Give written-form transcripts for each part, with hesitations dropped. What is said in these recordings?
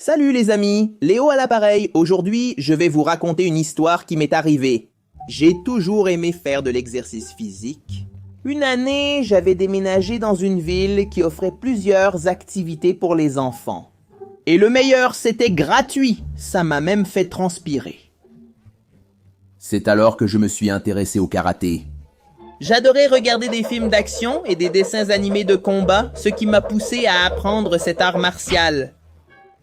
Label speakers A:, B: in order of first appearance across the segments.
A: Salut les amis, Léo à l'appareil. Aujourd'hui, je vais vous raconter une histoire qui m'est arrivée. J'ai toujours aimé faire de l'exercice physique. Une année, j'avais déménagé dans une ville qui offrait plusieurs activités pour les enfants. Et le meilleur, c'était gratuit. Ça m'a même fait transpirer. C'est alors que je me suis intéressé au karaté. J'adorais regarder des films d'action et des dessins animés de combat, ce qui m'a poussé à apprendre cet art martial.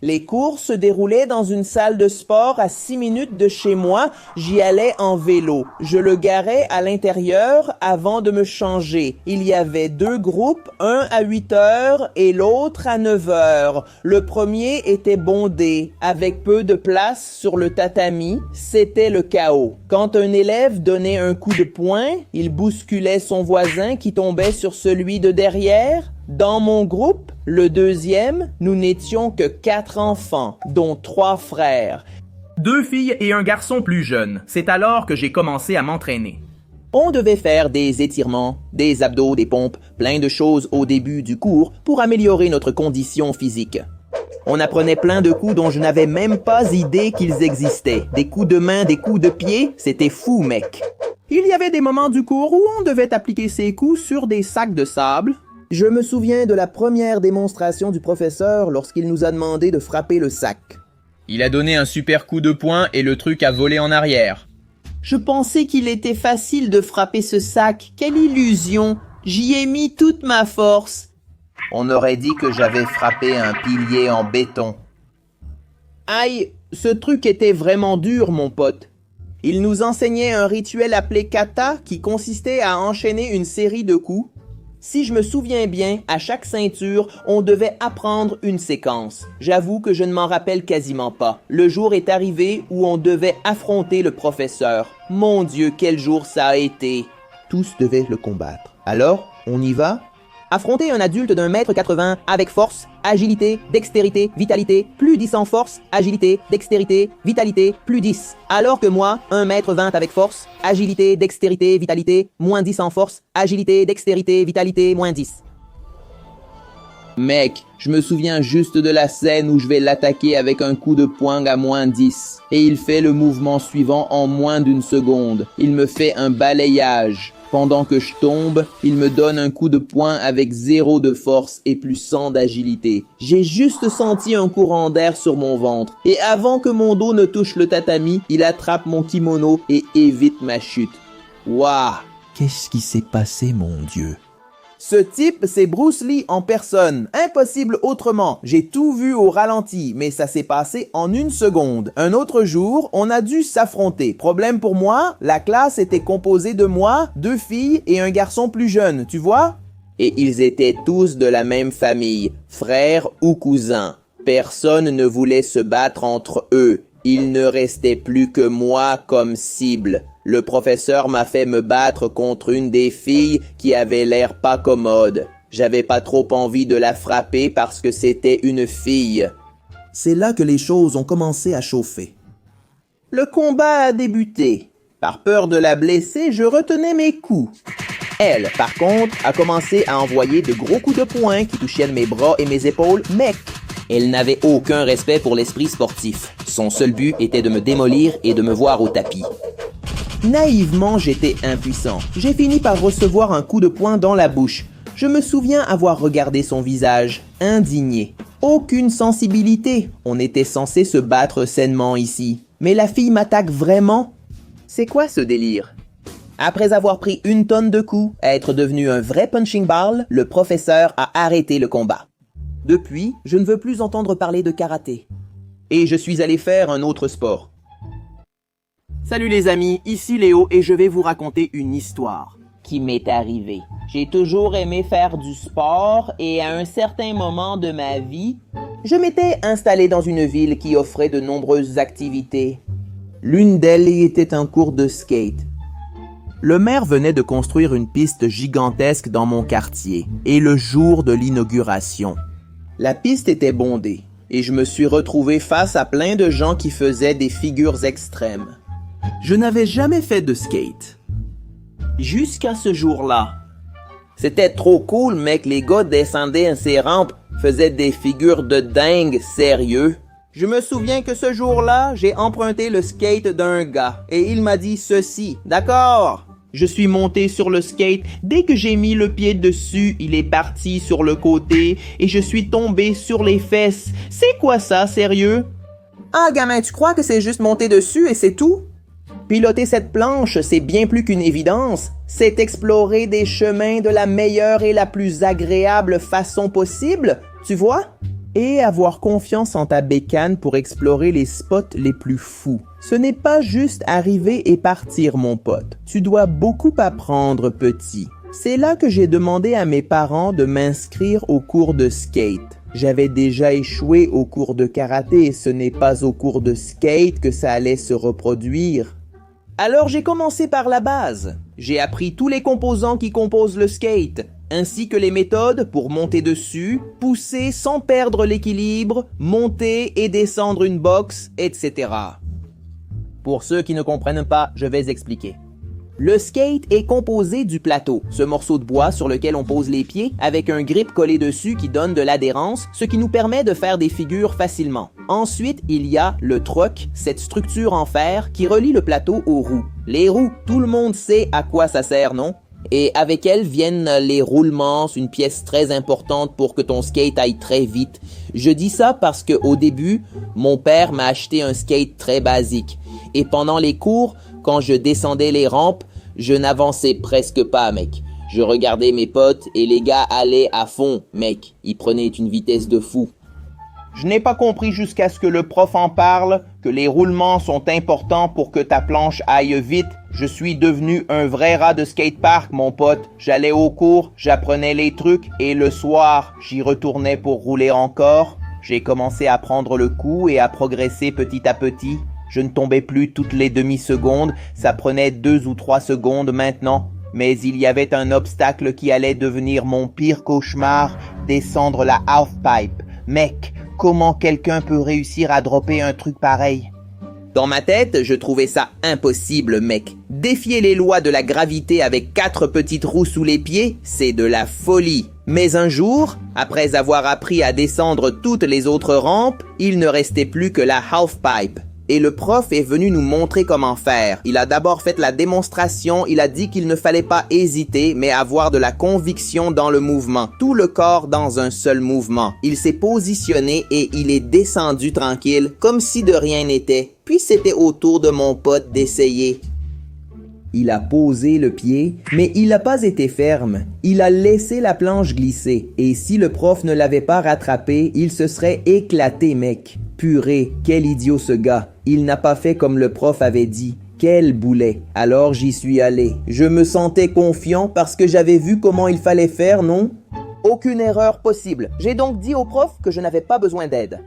A: Les cours se déroulaient dans une salle de sport à 6 minutes de chez moi. J'y allais en vélo. Je le garais à l'intérieur avant de me changer. Il y avait 2 groupes, un à 8 heures et l'autre à 9 heures. Le premier était bondé, avec peu de place sur le tatami. C'était le chaos. Quand un élève donnait un coup de poing, il bousculait son voisin qui tombait sur celui de derrière. Dans mon groupe, le deuxième, nous n'étions que 4 enfants, dont 3 frères. 2 filles et un garçon plus jeune. C'est alors que j'ai commencé à m'entraîner. On devait faire des étirements, des abdos, des pompes, plein de choses au début du cours pour améliorer notre condition physique. On apprenait plein de coups dont je n'avais même pas idée qu'ils existaient. Des coups de main, des coups de pied, c'était fou, mec. Il y avait des moments du cours où on devait appliquer ces coups sur des sacs de sable. Je me souviens de la première démonstration du professeur lorsqu'il nous a demandé de frapper le sac. Il a donné un super coup de poing et le truc a volé en arrière. Je pensais qu'il était facile de frapper ce sac. Quelle illusion! J'y ai mis toute ma force. On aurait dit que j'avais frappé un pilier en béton. Aïe, ce truc était vraiment dur, mon pote. Il nous enseignait un rituel appelé kata qui consistait à enchaîner une série de coups. Si je me souviens bien, à chaque ceinture, on devait apprendre une séquence. J'avoue que je ne m'en rappelle quasiment pas. Le jour est arrivé où on devait affronter le professeur. Mon Dieu, quel jour ça a été! Tous devaient le combattre. Alors, on y va? Affronter un adulte d'1,80 m avec force, agilité, dextérité, vitalité, plus 10 en force, agilité, dextérité, vitalité, plus 10. Alors que moi, 1,20 m avec force, agilité, dextérité, vitalité, moins 10 en force, agilité, dextérité, vitalité, moins 10. Mec, je me souviens juste de la scène où je vais l'attaquer avec un coup de poing à moins 10. Et il fait le mouvement suivant en moins d'1 seconde. Il me fait un balayage. Pendant que je tombe, il me donne un coup de poing avec 0 de force et plus 100 d'agilité. J'ai juste senti un courant d'air sur mon ventre. Et avant que mon dos ne touche le tatami, il attrape mon kimono et évite ma chute. Waouh! Qu'est-ce qui s'est passé, mon Dieu? Ce type, c'est Bruce Lee en personne. Impossible autrement. J'ai tout vu au ralenti, mais ça s'est passé en 1 seconde. Un autre jour, on a dû s'affronter. Problème pour moi, la classe était composée de moi, 2 filles et un garçon plus jeune, tu vois? Et ils étaient tous de la même famille, frères ou cousins. Personne ne voulait se battre entre eux. Il ne restait plus que moi comme cible. Le professeur m'a fait me battre contre une des filles qui avait l'air pas commode. J'avais pas trop envie de la frapper parce que c'était une fille. C'est là que les choses ont commencé à chauffer. Le combat a débuté. Par peur de la blesser, je retenais mes coups. Elle, par contre, a commencé à envoyer de gros coups de poing qui touchaient mes bras et mes épaules, mec. Elle n'avait aucun respect pour l'esprit sportif. Son seul but était de me démolir et de me voir au tapis. Naïvement, j'étais impuissant. J'ai fini par recevoir un coup de poing dans la bouche. Je me souviens avoir regardé son visage, indigné. Aucune sensibilité. On était censé se battre sainement ici. Mais la fille m'attaque vraiment? C'est quoi ce délire? Après avoir pris 1 tonne de coups, être devenu un vrai punching ball, le professeur a arrêté le combat. Depuis, je ne veux plus entendre parler de karaté. Et je suis allé faire un autre sport. Salut les amis, ici Léo et je vais vous raconter une histoire qui m'est arrivée. J'ai toujours aimé faire du sport et à un certain moment de ma vie, je m'étais installé dans une ville qui offrait de nombreuses activités. L'une d'elles était un cours de skate. Le maire venait de construire une piste gigantesque dans mon quartier et le jour de l'inauguration. La piste était bondée et je me suis retrouvé face à plein de gens qui faisaient des figures extrêmes. Je n'avais jamais fait de skate. Jusqu'à ce jour-là. C'était trop cool, mec. Les gars descendaient ces rampes, faisaient des figures de dingue sérieux. Je me souviens que ce jour-là, j'ai emprunté le skate d'un gars et il m'a dit ceci, d'accord? Je suis monté sur le skate, dès que j'ai mis le pied dessus, il est parti sur le côté et je suis tombé sur les fesses. C'est quoi ça, sérieux? Ah, gamin, tu crois que c'est juste monter dessus et c'est tout? Piloter cette planche, c'est bien plus qu'une évidence. C'est explorer des chemins de la meilleure et la plus agréable façon possible, tu vois? Et avoir confiance en ta bécane pour explorer les spots les plus fous. Ce n'est pas juste arriver et partir, mon pote. Tu dois beaucoup apprendre, petit. C'est là que j'ai demandé à mes parents de m'inscrire au cours de skate. J'avais déjà échoué au cours de karaté et ce n'est pas au cours de skate que ça allait se reproduire. Alors j'ai commencé par la base. J'ai appris tous les composants qui composent le skate, ainsi que les méthodes pour monter dessus, pousser sans perdre l'équilibre, monter et descendre une box, etc. Pour ceux qui ne comprennent pas, je vais expliquer. Le skate est composé du plateau, ce morceau de bois sur lequel on pose les pieds avec un grip collé dessus qui donne de l'adhérence, ce qui nous permet de faire des figures facilement. Ensuite, il y a le truck, cette structure en fer qui relie le plateau aux roues. Les roues, tout le monde sait à quoi ça sert, non? Et avec elles viennent les roulements, une pièce très importante pour que ton skate aille très vite. Je dis ça parce que au début, mon père m'a acheté un skate très basique. Et pendant les cours, quand je descendais les rampes, je n'avançais presque pas, mec. Je regardais mes potes et les gars allaient à fond, mec. Ils prenaient une vitesse de fou. Je n'ai pas compris jusqu'à ce que le prof en parle, que les roulements sont importants pour que ta planche aille vite. Je suis devenu un vrai rat de skatepark, mon pote. J'allais au cours, j'apprenais les trucs et le soir, j'y retournais pour rouler encore. J'ai commencé à prendre le coup et à progresser petit à petit. Je ne tombais plus toutes les demi-secondes, ça prenait 2 ou 3 secondes maintenant. Mais il y avait un obstacle qui allait devenir mon pire cauchemar, descendre la halfpipe. Mec, comment quelqu'un peut réussir à dropper un truc pareil? Dans ma tête, je trouvais ça impossible, mec. Défier les lois de la gravité avec 4 petites roues sous les pieds, c'est de la folie. Mais un jour, après avoir appris à descendre toutes les autres rampes, il ne restait plus que la halfpipe. Et le prof est venu nous montrer comment faire. Il a d'abord fait la démonstration, il a dit qu'il ne fallait pas hésiter, mais avoir de la conviction dans le mouvement. Tout le corps dans un seul mouvement. Il s'est positionné et il est descendu tranquille, comme si de rien n'était. Puis c'était au tour de mon pote d'essayer. Il a posé le pied, mais il n'a pas été ferme. Il a laissé la planche glisser. Et si le prof ne l'avait pas rattrapé, il se serait éclaté, mec. Purée, quel idiot ce gars. Il n'a pas fait comme le prof avait dit. Quel boulet. Alors j'y suis allé. Je me sentais confiant parce que j'avais vu comment il fallait faire, non? Aucune erreur possible. J'ai donc dit au prof que je n'avais pas besoin d'aide.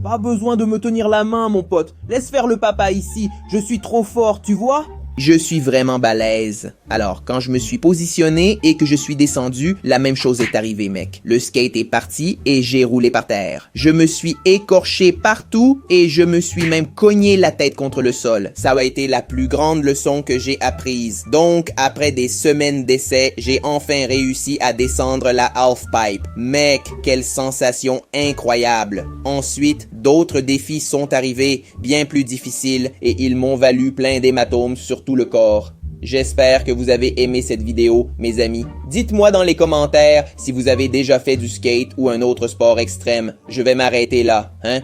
A: Pas besoin de me tenir la main, mon pote. Laisse faire le papa ici. Je suis trop fort, tu vois? Je suis vraiment balèze. Alors, quand je me suis positionné et que je suis descendu, la même chose est arrivée, mec. Le skate est parti et j'ai roulé par terre. Je me suis écorché partout et je me suis même cogné la tête contre le sol. Ça a été la plus grande leçon que j'ai apprise. Donc, après des semaines d'essais, j'ai enfin réussi à descendre la halfpipe. Mec, quelle sensation incroyable. Ensuite, d'autres défis sont arrivés, bien plus difficiles, et ils m'ont valu plein d'hématomes sur tout le corps. J'espère que vous avez aimé cette vidéo, mes amis. Dites-moi dans les commentaires si vous avez déjà fait du skate ou un autre sport extrême. Je vais m'arrêter là, hein?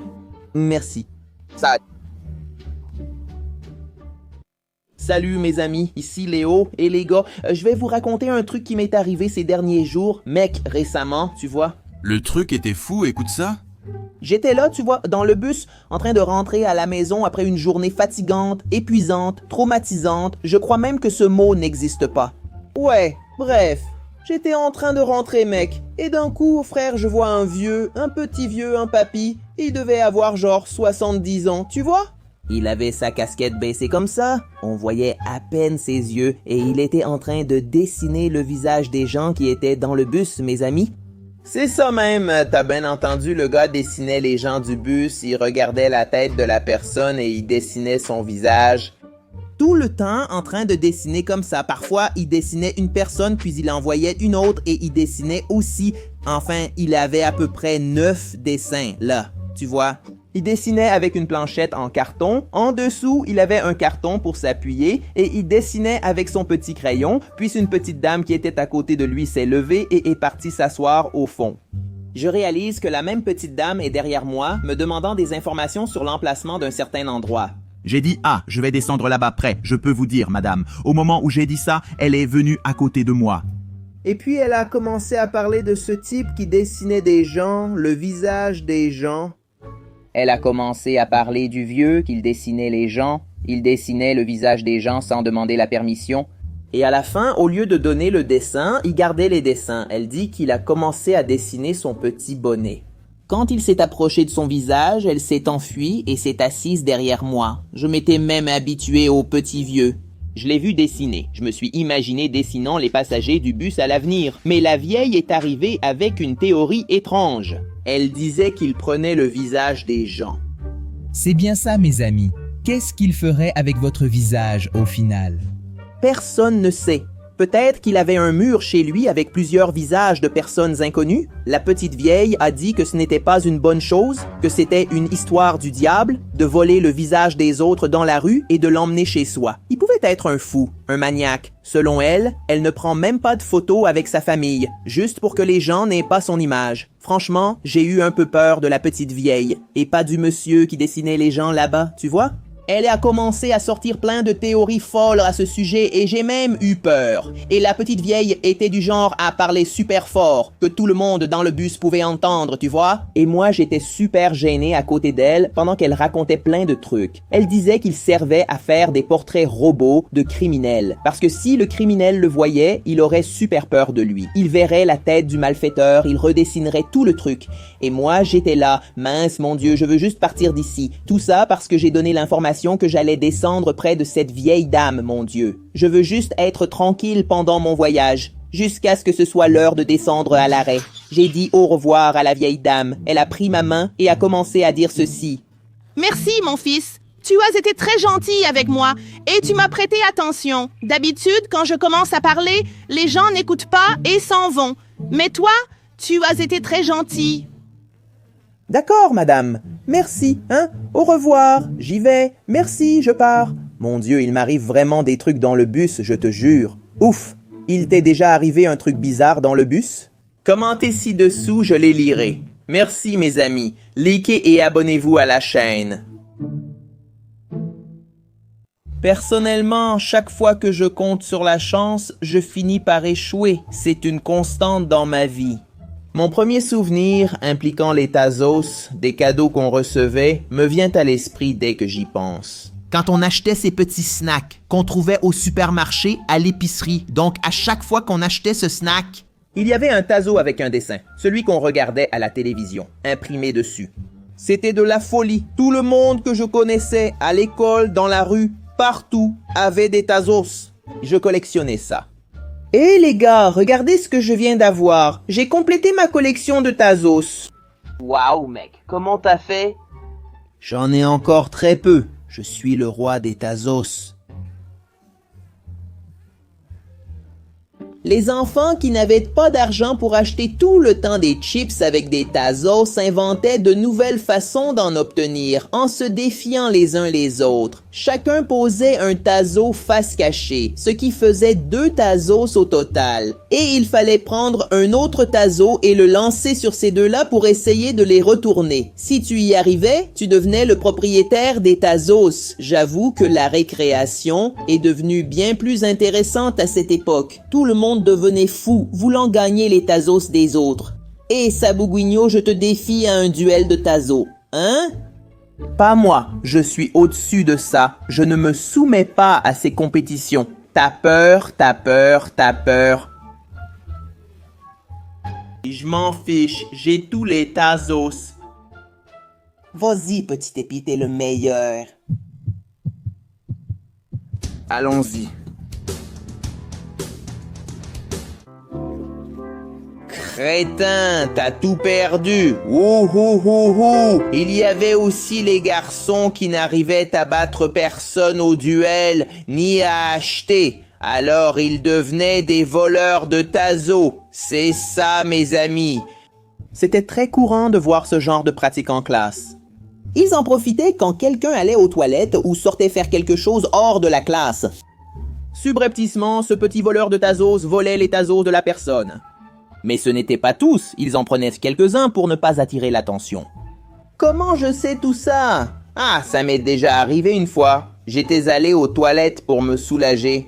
A: Merci. Salut mes amis, ici Léo, et les gars, je vais vous raconter un truc qui m'est arrivé ces derniers jours, mec, récemment, tu vois.
B: Le truc était fou, écoute ça.
A: J'étais là, tu vois, dans le bus, en train de rentrer à la maison après une journée fatigante, épuisante, traumatisante. Je crois même que ce mot n'existe pas. Ouais, bref. J'étais en train de rentrer, mec. Et d'un coup, frère, je vois un petit vieux, un papy. Il devait avoir genre 70 ans, tu vois? Il avait sa casquette baissée comme ça. On voyait à peine ses yeux et il était en train de dessiner le visage des gens qui étaient dans le bus, mes amis. C'est ça même, t'as bien entendu, le gars dessinait les gens du bus, il regardait la tête de la personne et il dessinait son visage. Tout le temps en train de dessiner comme ça. Parfois, il dessinait une personne, puis il envoyait une autre et il dessinait aussi. Enfin, il avait à peu près 9 dessins, là, tu vois. Il dessinait avec une planchette en carton. En dessous, il avait un carton pour s'appuyer et il dessinait avec son petit crayon, puis une petite dame qui était à côté de lui s'est levée et est partie s'asseoir au fond. Je réalise que la même petite dame est derrière moi, me demandant des informations sur l'emplacement d'un certain endroit.
C: J'ai dit « Ah, je vais descendre là-bas près, je peux vous dire, madame. » Au moment où j'ai dit ça, elle est venue à côté de moi.
A: Et puis elle a commencé à parler de ce type qui dessinait des gens, le visage des gens. Elle a commencé à parler du vieux, qu'il dessinait les gens. Il dessinait le visage des gens sans demander la permission. Et à la fin, au lieu de donner le dessin, il gardait les dessins. Elle dit qu'il a commencé à dessiner son petit bonnet. Quand il s'est approché de son visage, elle s'est enfuie et s'est assise derrière moi. Je m'étais même habitué au petit vieux. Je l'ai vu dessiner. Je me suis imaginé dessinant les passagers du bus à l'avenir. Mais la vieille est arrivée avec une théorie étrange. Elle disait qu'il prenait le visage des gens.
D: C'est bien ça, mes amis. Qu'est-ce qu'il ferait avec votre visage au final?
A: Personne ne sait. Peut-être qu'il avait un mur chez lui avec plusieurs visages de personnes inconnues. La petite vieille a dit que ce n'était pas une bonne chose, que c'était une histoire du diable, de voler le visage des autres dans la rue et de l'emmener chez soi. Il pouvait être un fou, un maniaque. Selon elle, elle ne prend même pas de photos avec sa famille, juste pour que les gens n'aient pas son image. Franchement, j'ai eu un peu peur de la petite vieille, et pas du monsieur qui dessinait les gens là-bas, tu vois? Elle a commencé à sortir plein de théories folles à ce sujet et j'ai même eu peur. Et la petite vieille était du genre à parler super fort, que tout le monde dans le bus pouvait entendre, tu vois? Et moi, j'étais super gêné à côté d'elle pendant qu'elle racontait plein de trucs. Elle disait qu'il servait à faire des portraits robots de criminels. Parce que si le criminel le voyait, il aurait super peur de lui. Il verrait la tête du malfaiteur, il redessinerait tout le truc. Et moi, j'étais là, mince mon Dieu, je veux juste partir d'ici. Tout ça parce que j'ai donné l'information que j'allais descendre près de cette vieille dame, mon Dieu. Je veux juste être tranquille pendant mon voyage, jusqu'à ce que ce soit l'heure de descendre à l'arrêt. J'ai dit au revoir à la vieille dame. Elle a pris ma main et a commencé à dire ceci.
E: Merci, mon fils. Tu as été très gentil avec moi et tu m'as prêté attention. D'habitude, quand je commence à parler, les gens n'écoutent pas et s'en vont. Mais toi, tu as été très gentil.
A: D'accord, madame. Merci, hein? Au revoir. J'y vais. Merci, je pars. Mon Dieu, il m'arrive vraiment des trucs dans le bus, je te jure. Ouf! Il t'est déjà arrivé un truc bizarre dans le bus? Commentez ci-dessous, je les lirai. Merci, mes amis. Likez et abonnez-vous à la chaîne. Personnellement, chaque fois que je compte sur la chance, je finis par échouer. C'est une constante dans ma vie. Mon premier souvenir, impliquant les Tazos, des cadeaux qu'on recevait, me vient à l'esprit dès que j'y pense.
C: Quand on achetait ces petits snacks qu'on trouvait au supermarché, à l'épicerie, donc à chaque fois qu'on achetait ce snack,
A: il y avait un Tazo avec un dessin, celui qu'on regardait à la télévision, imprimé dessus. C'était de la folie. Tout le monde que je connaissais, à l'école, dans la rue, partout, avait des Tazos. Je collectionnais ça. Hé les gars, regardez ce que je viens d'avoir. J'ai complété ma collection de Tazos. Waouh mec, comment t'as fait? J'en ai encore très peu. Je suis le roi des Tazos. Les enfants qui n'avaient pas d'argent pour acheter tout le temps des chips avec des Tazos inventaient de nouvelles façons d'en obtenir en se défiant les uns les autres. Chacun posait un Tazo face cachée, ce qui faisait 2 Tazos au total. Et il fallait prendre un autre Tazo et le lancer sur ces deux-là pour essayer de les retourner. Si tu y arrivais, tu devenais le propriétaire des Tazos. J'avoue que la récréation est devenue bien plus intéressante à cette époque. Tout le monde devenait fou, voulant gagner les Tazos des autres. Et Sabouguigno, je te défie à un duel de Tazo. Hein? Pas moi, je suis au-dessus de ça. Je ne me soumets pas à ces compétitions. T'as peur, t'as peur, t'as peur. Je m'en fiche, j'ai tous les Tazos. Vas-y, petit épi, t'es le meilleur. Allons-y. Crétin, t'as tout perdu. Ouh. Il y avait aussi les garçons qui n'arrivaient à battre personne au duel, ni à acheter. Alors ils devenaient des voleurs de Tazo. C'est ça, mes amis. C'était très courant de voir ce genre de pratique en classe. Ils en profitaient quand quelqu'un allait aux toilettes ou sortait faire quelque chose hors de la classe. Subrepticement, ce petit voleur de Tazos volait les Tazos de la personne. Mais ce n'étaient pas tous, ils en prenaient quelques-uns pour ne pas attirer l'attention. Comment je sais tout ça? Ah, ça m'est déjà arrivé une fois. J'étais allé aux toilettes pour me soulager.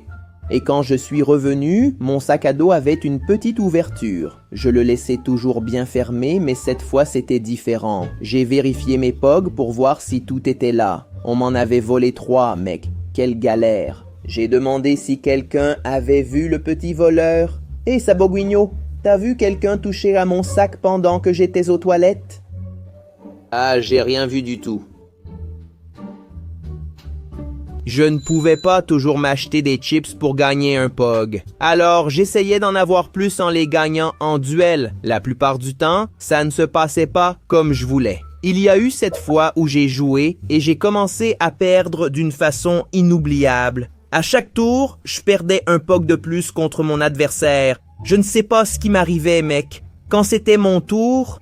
A: Et quand je suis revenu, mon sac à dos avait une petite ouverture. Je le laissais toujours bien fermé, mais cette fois c'était différent. J'ai vérifié mes pogs pour voir si tout était là. On m'en avait volé 3, mec. Quelle galère. J'ai demandé si quelqu'un avait vu le petit voleur. Hé, Saboguigno, t'as vu quelqu'un toucher à mon sac pendant que j'étais aux toilettes? Ah, j'ai rien vu du tout. Je ne pouvais pas toujours m'acheter des chips pour gagner un POG. Alors, j'essayais d'en avoir plus en les gagnant en duel. La plupart du temps, ça ne se passait pas comme je voulais. Il y a eu cette fois où j'ai joué et j'ai commencé à perdre d'une façon inoubliable. À chaque tour, je perdais un POG de plus contre mon adversaire. Je ne sais pas ce qui m'arrivait, mec. Quand c'était mon tour...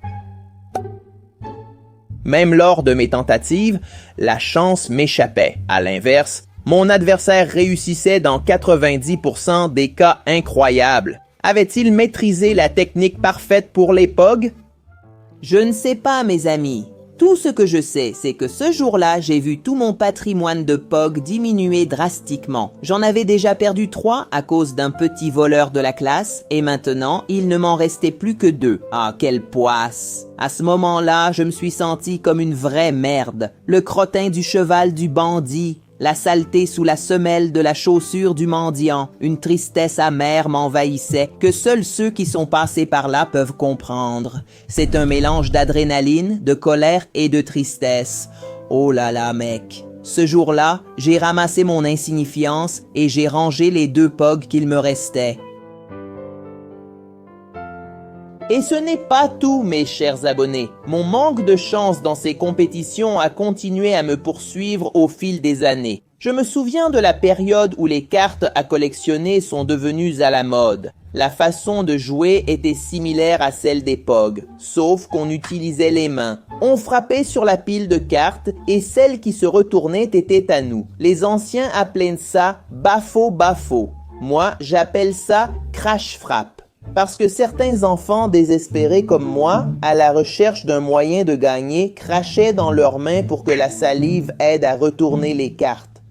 A: Même lors de mes tentatives, la chance m'échappait. À l'inverse, mon adversaire réussissait dans 90% des cas incroyables. Avait-il maîtrisé la technique parfaite pour les POG? Je ne sais pas, mes amis. Tout ce que je sais, c'est que ce jour-là, j'ai vu tout mon patrimoine de POG diminuer drastiquement. J'en avais déjà perdu 3 à cause d'un petit voleur de la classe, et maintenant, il ne m'en restait plus que 2. Ah, quelle poisse! À ce moment-là, je me suis senti comme une vraie merde. Le crottin du cheval du bandit. La saleté sous la semelle de la chaussure du mendiant. Une tristesse amère m'envahissait que seuls ceux qui sont passés par là peuvent comprendre. C'est un mélange d'adrénaline, de colère et de tristesse. Oh là là, mec. Ce jour-là, j'ai ramassé mon insignifiance et j'ai rangé les 2 POG qu'il me restait. Et ce n'est pas tout, mes chers abonnés. Mon manque de chance dans ces compétitions a continué à me poursuivre au fil des années. Je me souviens de la période où les cartes à collectionner sont devenues à la mode. La façon de jouer était similaire à celle des POG, sauf qu'on utilisait les mains. On frappait sur la pile de cartes et celle qui se retournait était à nous. Les anciens appelaient ça « bafo-bafo ». Moi, j'appelle ça « crash-frappe ». Parce que certains enfants désespérés comme moi, à la recherche d'un moyen de gagner, crachaient dans leurs mains pour que la salive aide à retourner les cartes.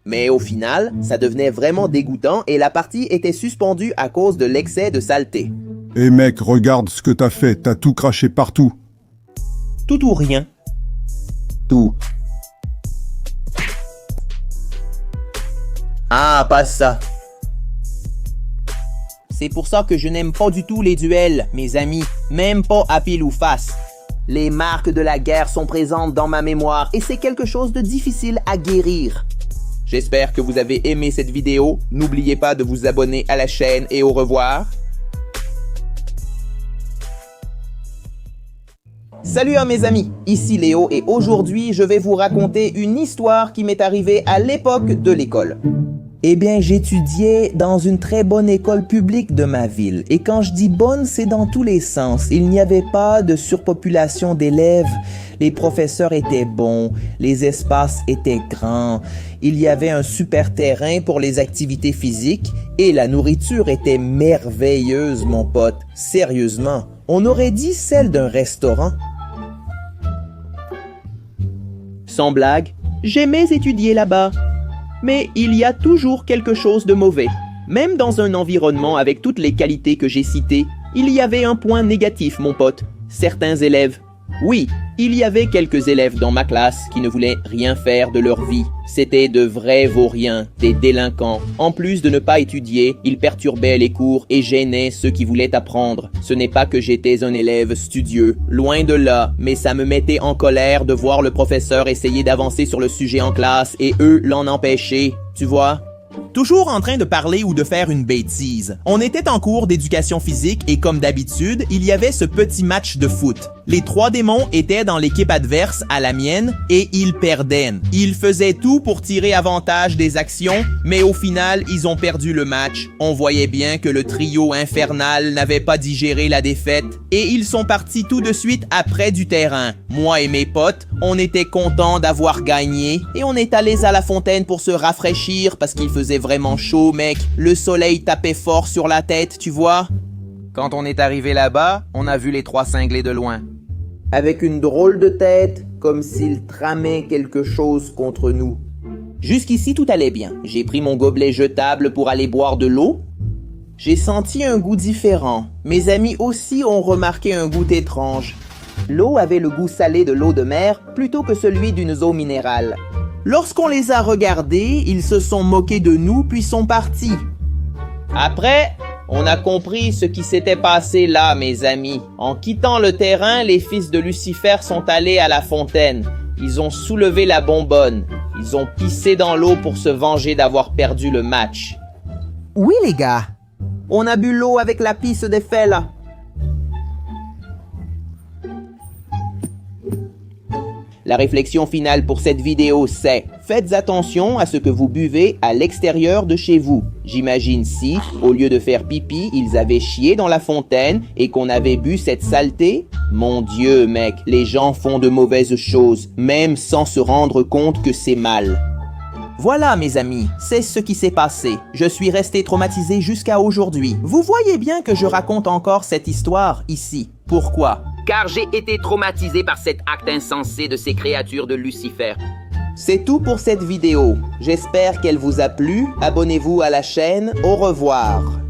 A: Mais au final, ça devenait vraiment dégoûtant et la partie était suspendue à cause de l'excès de saleté.
F: Eh mec, regarde ce que t'as fait, t'as tout craché partout.
A: Tout ou rien. Tout. Ah, pas ça. C'est pour ça que je n'aime pas du tout les duels, mes amis, même pas à pile ou face. Les marques de la guerre sont présentes dans ma mémoire et c'est quelque chose de difficile à guérir. J'espère que vous avez aimé cette vidéo. N'oubliez pas de vous abonner à la chaîne et au revoir. Salut à mes amis, ici Léo et aujourd'hui je vais vous raconter une histoire qui m'est arrivée à l'époque de l'école. Eh bien, j'étudiais dans une très bonne école publique de ma ville. Et quand je dis bonne, c'est dans tous les sens. Il n'y avait pas de surpopulation d'élèves. Les professeurs étaient bons. Les espaces étaient grands. Il y avait un super terrain pour les activités physiques. Et la nourriture était merveilleuse, mon pote. Sérieusement. On aurait dit celle d'un restaurant. Sans blague, j'aimais étudier là-bas. Mais il y a toujours quelque chose de mauvais. Même dans un environnement avec toutes les qualités que j'ai citées, il y avait un point négatif, mon pote. Certains élèves. Oui, il y avait quelques élèves dans ma classe qui ne voulaient rien faire de leur vie. C'étaient de vrais vauriens, des délinquants. En plus de ne pas étudier, ils perturbaient les cours et gênaient ceux qui voulaient apprendre. Ce n'est pas que j'étais un élève studieux, loin de là, mais ça me mettait en colère de voir le professeur essayer d'avancer sur le sujet en classe et eux l'en empêcher, tu vois? Toujours en train de parler ou de faire une bêtise. On était en cours d'éducation physique et comme d'habitude, il y avait ce petit match de foot.
C: Les 3 démons étaient dans l'équipe adverse à la mienne et ils perdaient. Ils faisaient tout pour tirer avantage des actions, mais au final, ils ont perdu le match. On voyait bien que le trio infernal n'avait pas digéré la défaite et ils sont partis tout de suite après du terrain. Moi et mes potes, on était contents d'avoir gagné et on est allés à la fontaine pour se rafraîchir parce qu'il faisait vraiment chaud, mec. Le soleil tapait fort sur la tête, tu vois? Quand on est arrivé là-bas, on a vu les 3 cinglés de loin. Avec une drôle de tête, comme s'ils tramaient quelque chose contre nous. Jusqu'ici, tout allait bien. J'ai pris mon gobelet jetable pour aller boire de l'eau. J'ai senti un goût différent. Mes amis aussi ont remarqué un goût étrange. L'eau avait le goût salé de l'eau de mer plutôt que celui d'une eau minérale. Lorsqu'on les a regardés, ils se sont moqués de nous puis sont partis. Après, on a compris ce qui s'était passé là, mes amis. En quittant le terrain, les fils de Lucifer sont allés à la fontaine. Ils ont soulevé la bonbonne. Ils ont pissé dans l'eau pour se venger d'avoir perdu le match.
G: Oui, les gars.
C: On a bu l'eau avec la pisse des fées, là. La réflexion finale pour cette vidéo, c'est faites attention à ce que vous buvez à l'extérieur de chez vous. J'imagine si, au lieu de faire pipi, ils avaient chié dans la fontaine et qu'on avait bu cette saleté. Mon Dieu, mec, les gens font de mauvaises choses, même sans se rendre compte que c'est mal. Voilà, mes amis, c'est ce qui s'est passé. Je suis resté traumatisé jusqu'à aujourd'hui. Vous voyez bien que je raconte encore cette histoire ici. Pourquoi?
A: Car j'ai été traumatisé par cet acte insensé de ces créatures de Lucifer.
C: C'est tout pour cette vidéo. J'espère qu'elle vous a plu. Abonnez-vous à la chaîne. Au revoir.